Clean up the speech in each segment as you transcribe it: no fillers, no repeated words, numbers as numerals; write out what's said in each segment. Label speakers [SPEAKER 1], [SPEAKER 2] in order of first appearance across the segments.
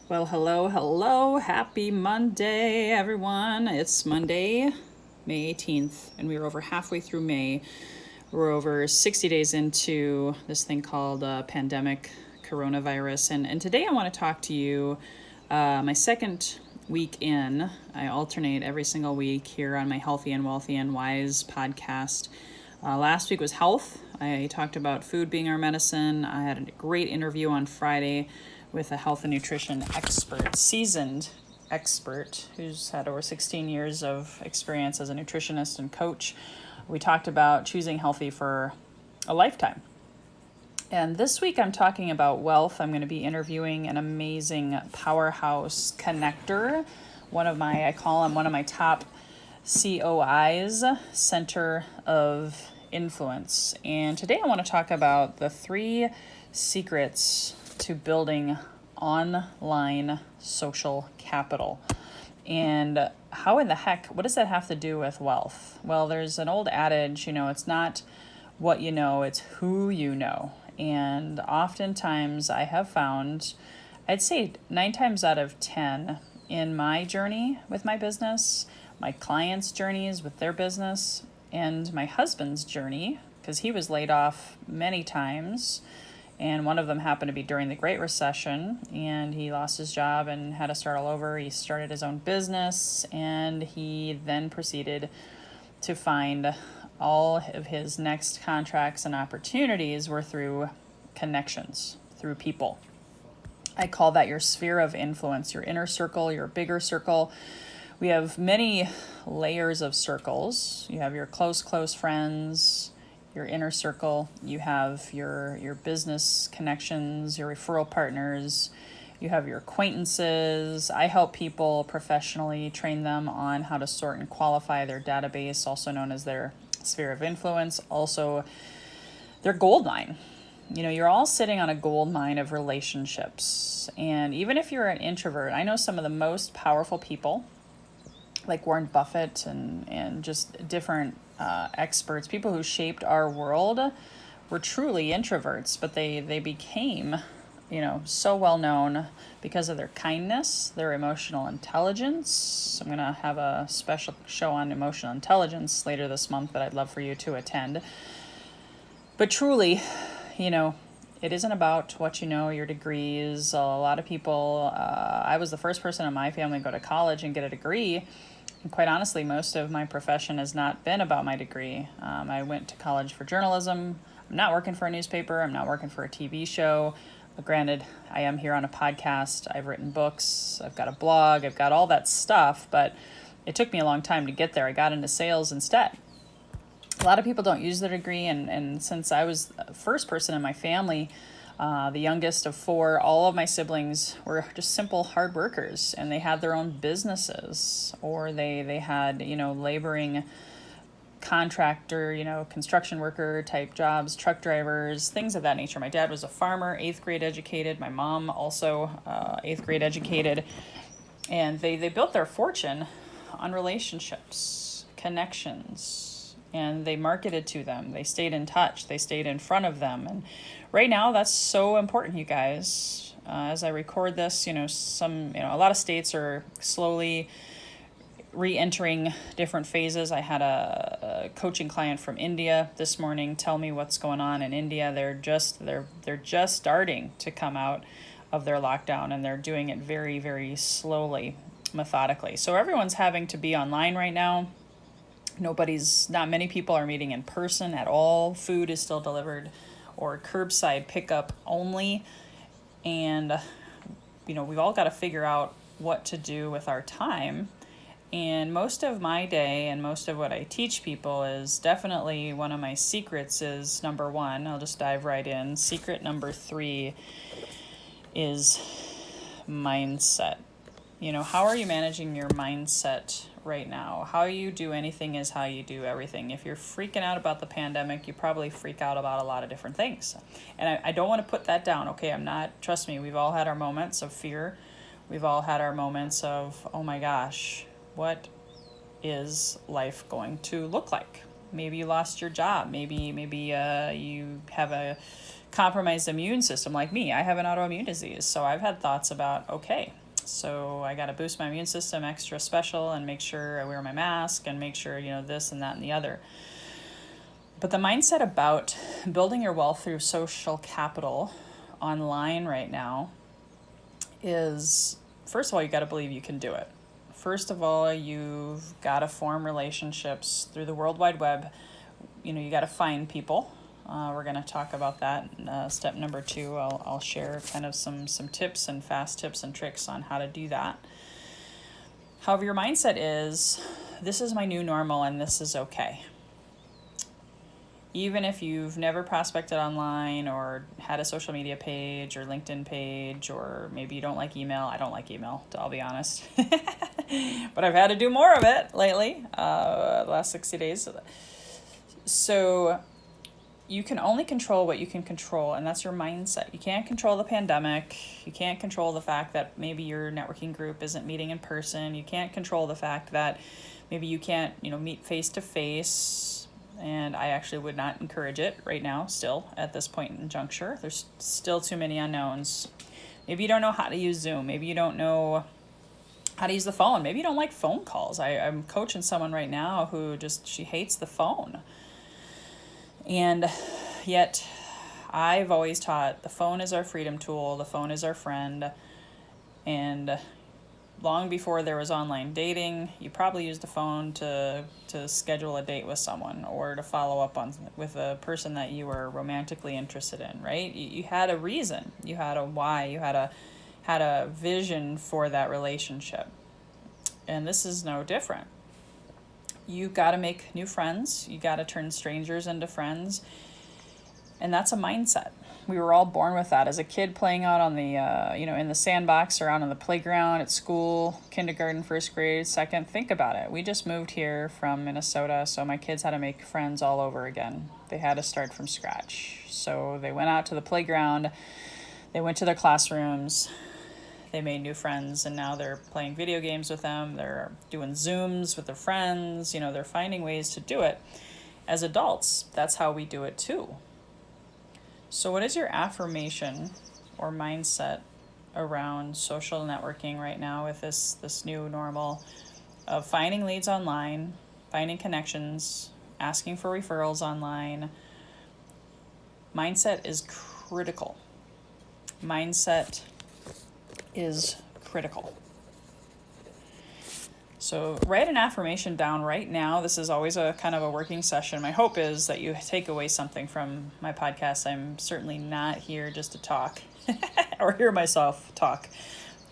[SPEAKER 1] Well, hello. Happy Monday, everyone. It's Monday, May 18th, and we are over halfway through May. We're over 60 days into this thing called pandemic coronavirus. And today I want to talk to you, my second week in. I alternate every single week here on my Healthy and Wealthy and Wise podcast. Last week was health. I talked about food being our medicine. I had a great interview on Friday with a health and nutrition expert, seasoned expert, who's had over 16 years of experience as a nutritionist and coach. We talked about choosing healthy for a lifetime. And this week I'm talking about wealth. I'm going to be interviewing an amazing powerhouse connector. I call him one of my top COIs, Center of Influence. And today I want to talk about the 3 secrets to building online social capital. And how in the heck, what does that have to do with wealth? Well, there's an old adage, it's not what you know, it's who you know. And oftentimes I have found, I'd say 9 times out of 10 in my journey with my business, my clients' journeys with their business, and my husband's journey, because he was laid off many times. And one of them happened to be during the Great Recession, and he lost his job and had to start all over. He started his own business, and he then proceeded to find all of his next contracts and opportunities were through connections, through people. I call that your sphere of influence, your inner circle, your bigger circle. We have many layers of circles. You have your close friends, your inner circle, you have your business connections, your referral partners, you have your acquaintances. I help people professionally, train them on how to sort and qualify their database, also known as their sphere of influence, also their gold mine. You're all sitting on a gold mine of relationships. And even if you're an introvert, I know some of the most powerful people, like Warren Buffett and just different experts, people who shaped our world, were truly introverts, but they became, so well known because of their kindness, their emotional intelligence. I'm going to have a special show on emotional intelligence later this month that I'd love for you to attend. But truly, it isn't about what you know, your degrees. A lot of people, I was the first person in my family to go to college and get a degree. And quite honestly, most of my profession has not been about my degree. I went to college for journalism. I'm not working for a newspaper. I'm not working for a TV show. Granted, I am here on a podcast. I've written books. I've got a blog. I've got all that stuff. But it took me a long time to get there. I got into sales instead. A lot of people don't use their degree. And since I was the first person in my family, the youngest of 4, all of my siblings were just simple hard workers, and they had their own businesses, or they had, laboring contractor, construction worker type jobs, truck drivers, things of that nature. My dad was a farmer, 8th grade educated. My mom also 8th grade educated. And they built their fortune on relationships, connections, and they marketed to them. They stayed in touch. They stayed in front of them. And right now, that's so important, you guys. As I record this, a lot of states are slowly re-entering different phases. I had a coaching client from India this morning tell me what's going on in India. They're just starting to come out of their lockdown, and they're doing it very, very slowly, methodically. So everyone's having to be online right now. Not many people are meeting in person at all. Food is still delivered or curbside pickup only. And, we've all got to figure out what to do with our time. And most of my day and most of what I teach people is definitely one of my secrets is number 1. I'll just dive right in. Secret number 3 is mindset. How are you managing your mindset right now? How you do anything is how you do everything. If you're freaking out about the pandemic, you probably freak out about a lot of different things. And I don't want to put that down, okay? Trust me, we've all had our moments of fear. We've all had our moments of, oh my gosh, what is life going to look like? Maybe you lost your job. Maybe you have a compromised immune system like me. I have an autoimmune disease, so I've had thoughts about, okay, so I got to boost my immune system extra special and make sure I wear my mask and make sure, this and that and the other. But the mindset about building your wealth through social capital online right now is, first of all, you got to believe you can do it. First of all, you've got to form relationships through the World Wide Web. You got to find people. We're going to talk about that. Step number 2, I'll share kind of some tips and fast tips and tricks on how to do that. However, your mindset is, this is my new normal and this is okay. Even if you've never prospected online or had a social media page or LinkedIn page, or maybe you don't like email. I don't like email, I'll be honest. But I've had to do more of it lately, the last 60 days. So you can only control what you can control, and that's your mindset. You can't control the pandemic. You can't control the fact that maybe your networking group isn't meeting in person. You can't control the fact that maybe you can't, meet face to face. And I actually would not encourage it right now, still, at this point in juncture. There's still too many unknowns. Maybe you don't know how to use Zoom. Maybe you don't know how to use the phone. Maybe you don't like phone calls. I'm coaching someone right now who she hates the phone. And yet, I've always taught the phone is our freedom tool. The phone is our friend. And long before there was online dating, you probably used the phone to schedule a date with someone or to follow up with a person that you were romantically interested in, right? You had a reason, you had a why, you had a vision for that relationship. And this is no different. You got to make new friends. You got to turn strangers into friends. And that's a mindset. We were all born with that. As a kid, playing out on the, in the sandbox or out on the playground at school, kindergarten, first grade, second. Think about it. We just moved here from Minnesota, so my kids had to make friends all over again. They had to start from scratch. So they went out to the playground. They went to their classrooms. They made new friends, and now they're playing video games with them. They're doing Zooms with their friends. They're finding ways to do it. As adults, that's how we do it too. So what is your affirmation or mindset around social networking right now with this new normal of finding leads online, finding connections, asking for referrals online? Mindset is critical. Mindset is critical. So write an affirmation down right now. This is always a kind of a working session. My hope is that you take away something from my podcast. I'm certainly not here just to talk or hear myself talk.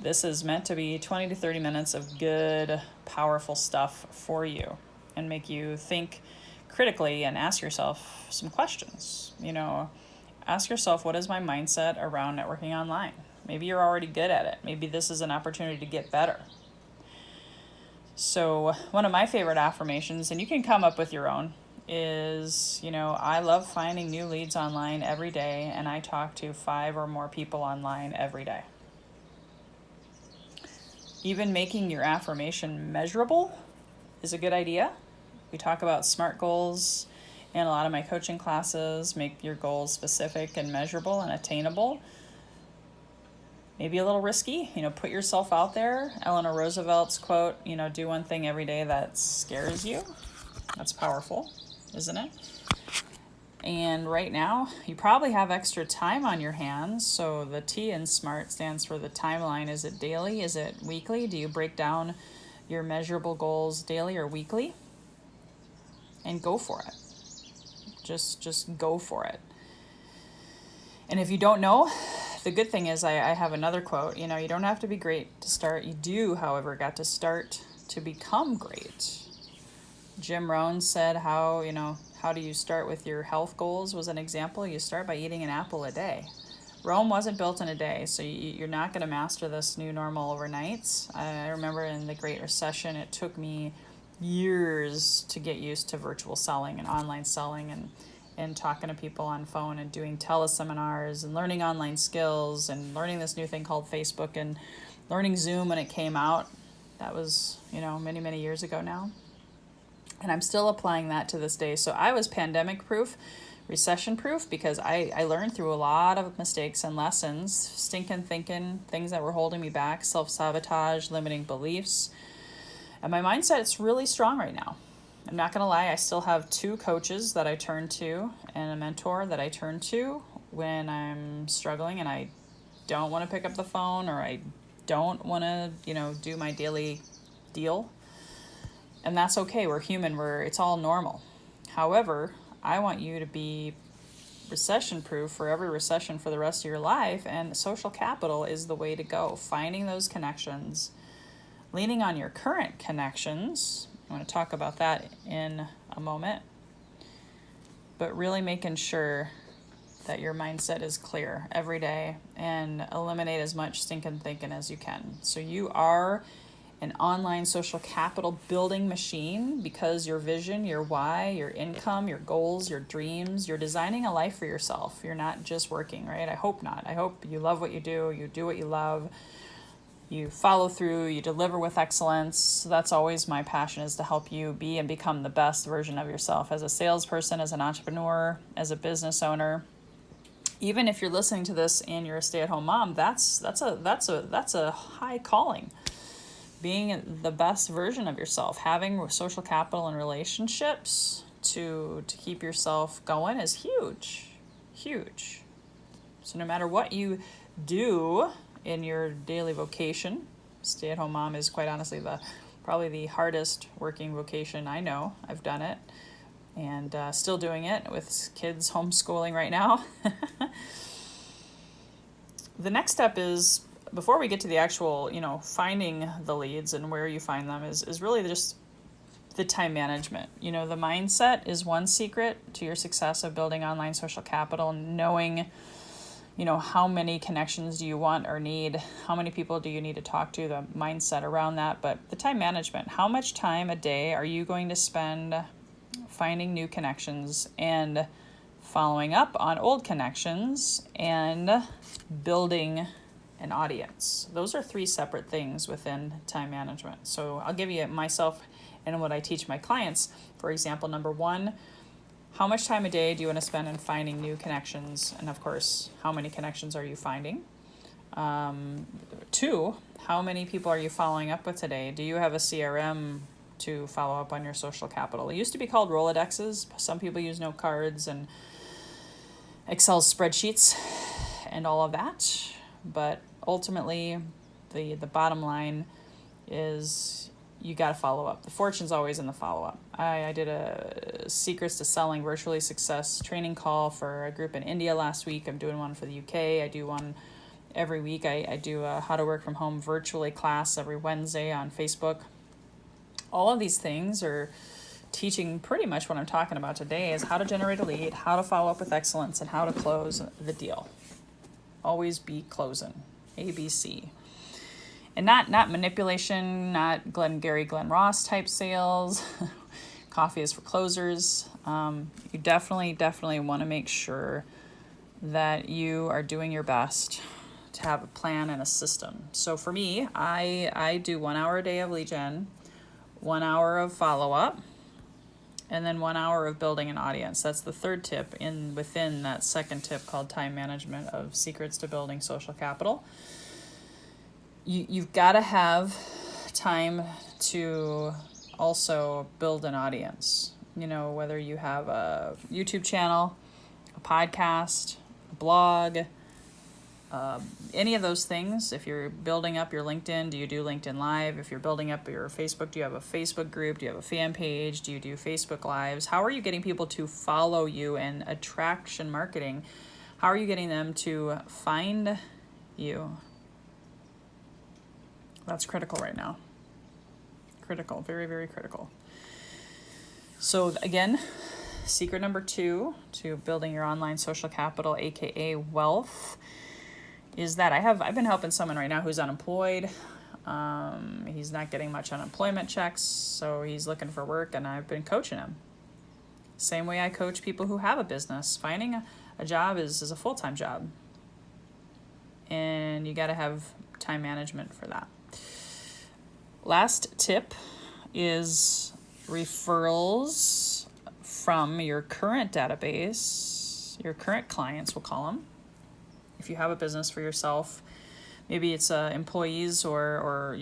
[SPEAKER 1] This is meant to be 20 to 30 minutes of good, powerful stuff for you and make you think critically and ask yourself some questions. Ask yourself, what is my mindset around networking online? Maybe you're already good at it. Maybe this is an opportunity to get better. So one of my favorite affirmations, and you can come up with your own, is, I love finding new leads online every day, and I talk to 5 or more people online every day. Even making your affirmation measurable is a good idea. We talk about SMART goals in a lot of my coaching classes. Make your goals specific and measurable and attainable. Maybe a little risky, put yourself out there. Eleanor Roosevelt's quote, do one thing every day that scares you. That's powerful, isn't it? And right now, you probably have extra time on your hands. So the T in SMART stands for the timeline. Is it daily? Is it weekly? Do you break down your measurable goals daily or weekly? And go for it. Just go for it. And if you don't know, the good thing is I have another quote. You don't have to be great to start. You do, however, got to start to become great. Jim Rohn said how do you start with your health goals was an example. You start by eating an apple a day. Rome wasn't built in a day, so you're not going to master this new normal overnight. I remember in the Great Recession, it took me years to get used to virtual selling and online selling and talking to people on phone and doing teleseminars and learning online skills and learning this new thing called Facebook and learning Zoom when it came out. That was, many, many years ago now. And I'm still applying that to this day. So I was pandemic proof recession proof because I learned through a lot of mistakes and lessons, stinking thinking, things that were holding me back, self-sabotage, limiting beliefs. And my mindset is really strong right now. I'm not going to lie, I still have 2 coaches that I turn to and a mentor that I turn to when I'm struggling and I don't want to pick up the phone or I don't want to, do my daily deal. And that's okay. We're human. It's all normal. However, I want you to be recession proof for every recession for the rest of your life, and social capital is the way to go. Finding those connections, leaning on your current connections. I want to talk about that in a moment. But really making sure that your mindset is clear every day and eliminate as much stinking thinking as you can. So you are an online social capital building machine because your vision, your why, your income, your goals, your dreams, you're designing a life for yourself. You're not just working, right? I hope not. I hope you love what you do what you love, you follow through, you deliver with excellence. That's always my passion, is to help you be and become the best version of yourself as a salesperson, as an entrepreneur, as a business owner. Even if you're listening to this and you're a stay-at-home mom, that's a high calling. Being the best version of yourself, having social capital and relationships to keep yourself going is huge. So no matter what you do in your daily vocation, stay-at-home mom is quite honestly probably the hardest working vocation I know. I've done it and still doing it with kids homeschooling right now. The next step is, before we get to the actual, finding the leads and where you find them, is really just the time management. The mindset is one secret to your success of building online social capital, knowing, how many connections do you want or need? How many people do you need to talk to? The mindset around that. But the time management, how much time a day are you going to spend finding new connections and following up on old connections and building an audience? Those are 3 separate things within time management. So I'll give you myself and what I teach my clients. For example, number 1, how much time a day do you want to spend in finding new connections? And of course, how many connections are you finding? 2, how many people are you following up with today? Do you have a CRM to follow up on your social capital? It used to be called Rolodexes. Some people use note cards and Excel spreadsheets and all of that. But ultimately, the bottom line is you got to follow up. The fortune's always in the follow-up. I did a Secrets to Selling Virtually Success training call for a group in India last week. I'm doing one for the UK. I do one every week. I do a How to Work From Home virtually class every Wednesday on Facebook. All of these things are teaching pretty much what I'm talking about today, is how to generate a lead, how to follow up with excellence, and how to close the deal. Always be closing. ABC. And not manipulation, not Glenn Ross type sales. Coffee is for closers. You definitely want to make sure that you are doing your best to have a plan and a system. So for me, I do 1 hour a day of lead gen, 1 hour of follow-up, and then 1 hour of building an audience. That's the 3rd tip within that 2nd tip called time management of secrets to building social capital. You've got to have time to also build an audience. Whether you have a YouTube channel, a podcast, a blog, any of those things. If you're building up your LinkedIn, do you do LinkedIn Live? If you're building up your Facebook, do you have a Facebook group? Do you have a fan page? Do you do Facebook Lives? How are you getting people to follow you? And attraction marketing, how are you getting them to find you? That's critical right now. Critical, very, very critical. So again, secret number 2 to building your online social capital, aka wealth, is that I've been helping someone right now who's unemployed. He's not getting much unemployment checks, so he's looking for work, and I've been coaching him. Same way I coach people who have a business. Finding a job is a full-time job, and you got to have time management for that. Last tip is referrals from your current database clients, your current clients, we'll call them. If you have a business for yourself, maybe it's employees or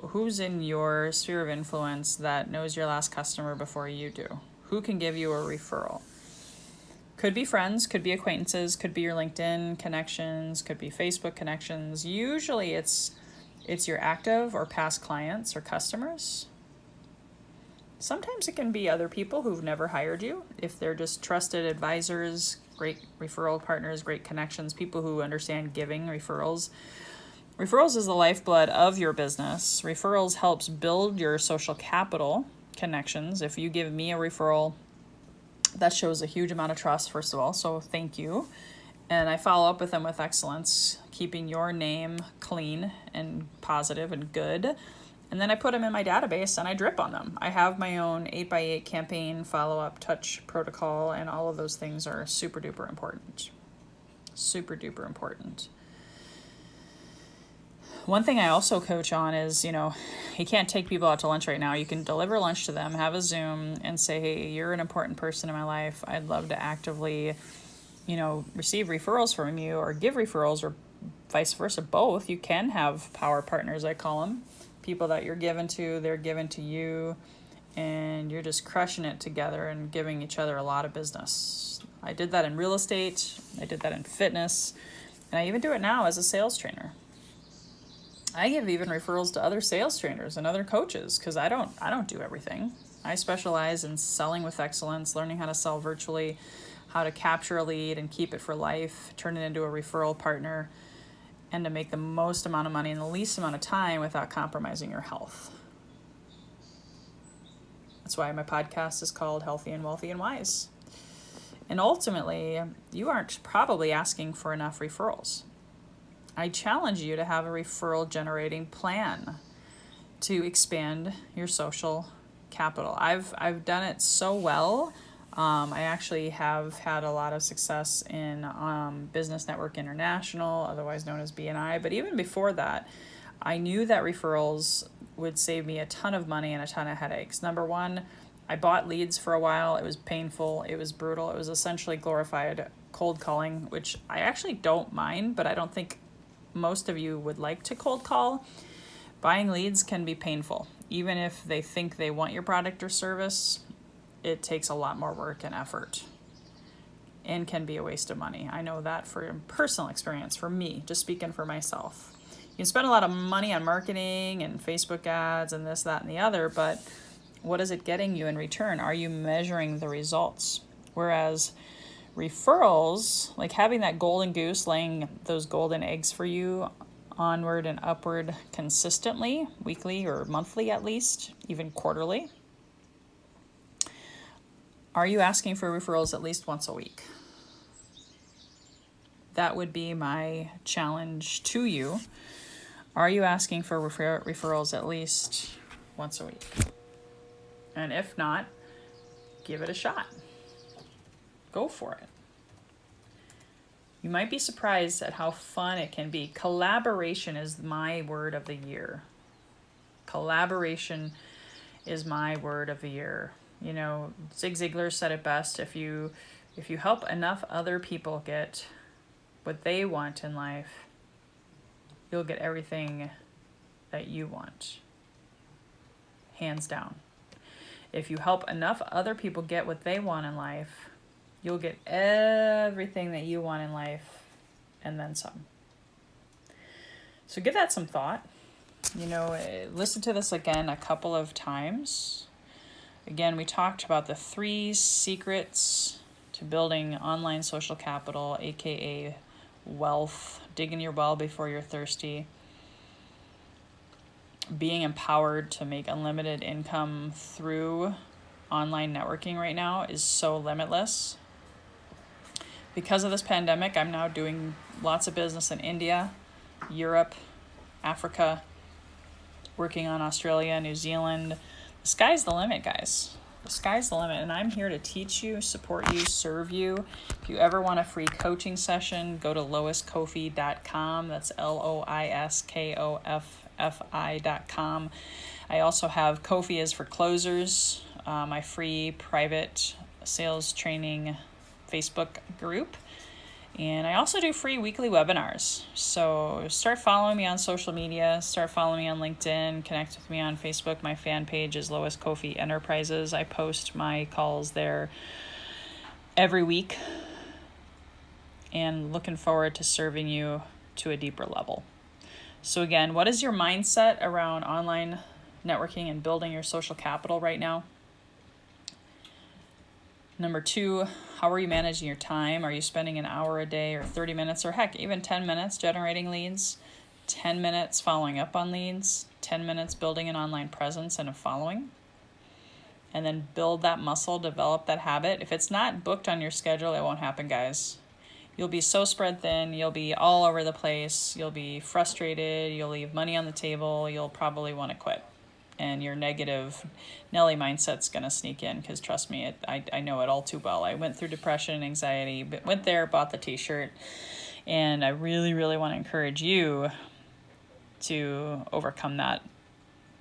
[SPEAKER 1] who's in your sphere of influence that knows your last customer before you do. Who can give you a referral? Could be friends, could be acquaintances, could be your LinkedIn connections, could be Facebook connections. Usually it's your active or past clients or customers. Sometimes it can be other people who've never hired you. If they're just trusted advisors, great referral partners, great connections, people who understand giving referrals. Referrals is the lifeblood of your business. Referrals helps build your social capital connections. If you give me a referral, that shows a huge amount of trust, first of all, so thank you. And I follow up with them with excellence, keeping your name clean and positive and good. And then I put them in my database and I drip on them. I have my own 8x8 campaign, follow-up, touch protocol, and all of those things are super duper important. Super duper important. One thing I also coach on is, you can't take people out to lunch right now. You can deliver lunch to them, have a Zoom, and say, hey, you're an important person in my life. I'd love to actively, receive referrals from you or give referrals or vice versa, both. You can have power partners, I call them. People that you're given to, they're given to you, and you're just crushing it together and giving each other a lot of business. I did that in real estate. I did that in fitness. And I even do it now as a sales trainer. I give even referrals to other sales trainers and other coaches because I don't do everything. I specialize in selling with excellence, learning how to sell virtually, how to capture a lead and keep it for life, turn it into a referral partner, and to make the most amount of money in the least amount of time without compromising your health. That's why my podcast is called Healthy and Wealthy and Wise. And ultimately, you aren't probably asking for enough referrals. I challenge you to have a referral generating plan to expand your social capital. I've done it so well. I actually have had a lot of success in Business Network International, otherwise known as BNI. But even before that, I knew that referrals would save me a ton of money and a ton of headaches. Number one, I bought leads for a while. It was painful. It was brutal. It was essentially glorified cold calling, which I actually don't mind, but I don't think most of you would like to cold call. Buying leads can be painful. Even if they think they want your product or service, it takes a lot more work and effort and can be a waste of money. I know that from personal experience for me, just speaking for myself. You can spend a lot of money on marketing and Facebook ads and this, that, and the other, but what is it getting you in return? Are you measuring the results? Whereas referrals, like having that golden goose laying those golden eggs for you onward and upward consistently, weekly or monthly at least, even quarterly. Are you asking for referrals at least once a week? That would be my challenge to you. Are you asking for referrals at least once a week? And if not, give it a shot. Go for it. You might be surprised at how fun it can be. Collaboration is my word of the year. Collaboration is my word of the year. Zig Ziglar said it best. If you help enough other people get what they want in life, you'll get everything that you want. Hands down. If you help enough other people get what they want in life, you'll get everything that you want in life and then some. So give that some thought. Listen to this again a couple of times. Again, we talked about the 3 secrets to building online social capital, aka wealth, digging your well before you're thirsty, being empowered to make unlimited income through online networking right now is so limitless. Because of this pandemic, I'm now doing lots of business in India, Europe, Africa, working on Australia, New Zealand. The sky's the limit, guys. The sky's the limit, and I'm here to teach you, support you, serve you. If you ever want a free coaching session, go to loiskofi.com. That's LOISKOFFI.com. I also have Kofi is for closers, my free private sales training Facebook group. And I also do free weekly webinars. So start following me on social media, start following me on LinkedIn, connect with me on Facebook. My fan page is Lois Kofi Enterprises. I post my calls there every week, and looking forward to serving you to a deeper level. So again, what is your mindset around online networking and building your social capital right now? Number 2, how are you managing your time? Are you spending an hour a day or 30 minutes or heck, even 10 minutes generating leads, 10 minutes following up on leads, 10 minutes building an online presence and a following? And then build that muscle, develop that habit. If it's not booked on your schedule, it won't happen, guys. You'll be so spread thin, you'll be all over the place, you'll be frustrated, you'll leave money on the table, you'll probably want to quit. And your negative Nelly mindset's going to sneak in, because trust me, I know it all too well. I went through depression and anxiety, but went there, bought the t-shirt, and I really, really want to encourage you to overcome that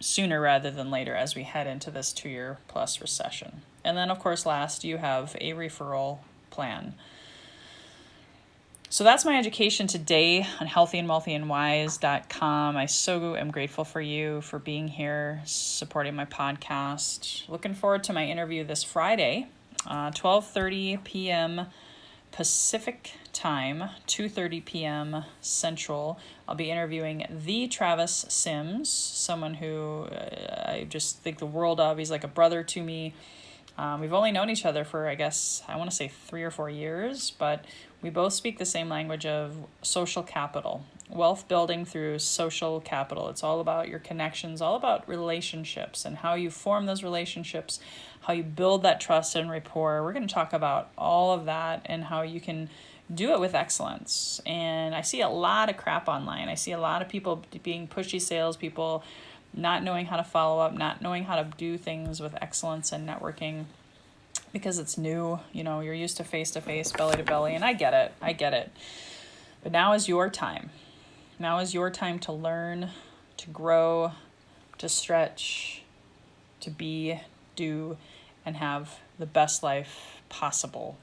[SPEAKER 1] sooner rather than later as we head into this 2-year plus recession. And then, of course, last, you have a referral plan. So that's my education today on healthyandwealthyandwise.com. I so am grateful for you for being here, supporting my podcast. Looking forward to my interview this Friday, 12:30 p.m. Pacific time, 2:30 p.m. Central. I'll be interviewing the Travis Sims, someone who I just think the world of. He's like a brother to me. We've only known each other for, I guess, I want to say 3 or 4 years, but we both speak the same language of social capital, wealth building through social capital. It's all about your connections, all about relationships and how you form those relationships, how you build that trust and rapport. We're going to talk about all of that and how you can do it with excellence. And I see a lot of crap online. I see a lot of people being pushy salespeople, not knowing how to follow up, not knowing how to do things with excellence and networking because it's new. You're used to face-to-face, belly-to-belly, and I get it. But now is your time. Now is your time to learn, to grow, to stretch, to be, do, and have the best life possible.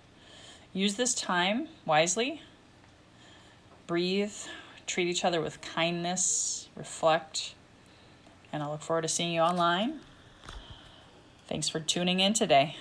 [SPEAKER 1] Use this time wisely. Breathe, treat each other with kindness, reflect, and I look forward to seeing you online. Thanks for tuning in today.